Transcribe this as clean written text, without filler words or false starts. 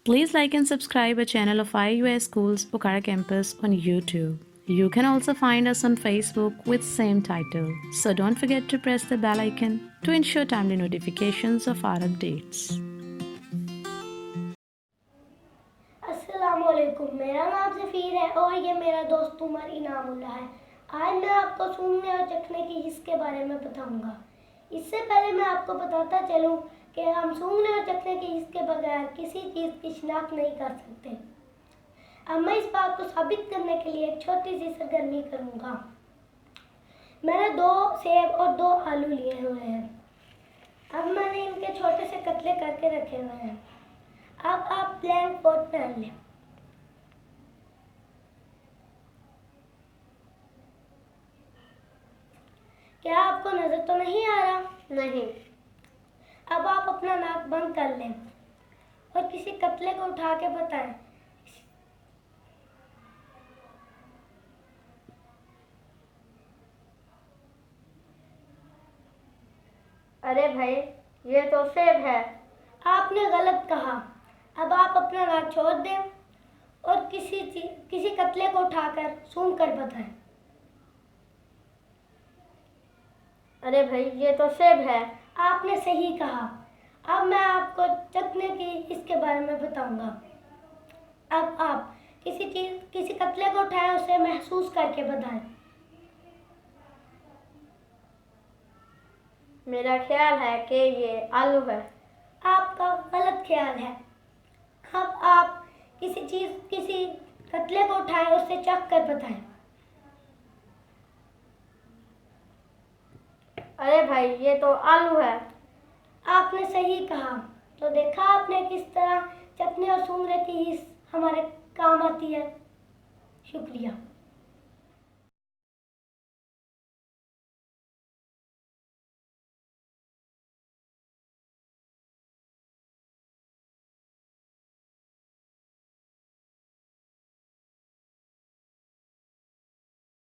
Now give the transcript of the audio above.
Please like and subscribe our channel of IUS Schools Pokhara Campus on YouTube. You can also find us on Facebook with same title. So don't forget to press the bell icon to ensure timely notifications of our updates. अस्सलामुअलैकुम, मेरा नाम सफ़ीर है और ये मेरा दोस्त उमर इनामुल्लाह है। आज मैं आपको सूंघने और चखने की हिस्स के बारे में बताऊंगा। इससे पहले मैं आपको बताता चलूं कि हम सूंघने और चखने की हिस्स के बगैर किसी चीज़ की शिनाख्त नहीं कर सकते। अब मैं इस बात को साबित करने के लिए एक छोटी सी सरगर्मी करूंगा। मैंने 2 सेब और 2 आलू लिए हुए हैं। अब मैंने इनके छोटे से कतले करके रखे हुए हैं। अब आप ब्लैंक पोर्ट पहन लें। क्या आपको नजर तो नहीं आ रहा? नहीं। अब आप अपना नाक बंद कर लें और किसी कतले को उठा के बताएं। अरे भाई, ये तो सेब है। आपने गलत कहा। अब आप अपना नाक छोड़ दें और किसी कतले को उठाकर सूंघ कर बताएं। अरे भाई, ये तो सेब है। आपने सही कहा। अब मैं आपको चखने की इसके बारे में बताऊंगा। अब आप किसी कतले को उठाएं, उसे महसूस करके बताएं। मेरा ख्याल है कि ये आलू है। आपका गलत ख्याल है। अब आप किसी कतले को उठाएं, उसे चख कर बताएं। अरे भाई, ये तो आलू है। आपने सही कहा। तो देखा आपने किस तरह चखने और सूंघने की हिस्स हमारे काम आती है। शुक्रिया।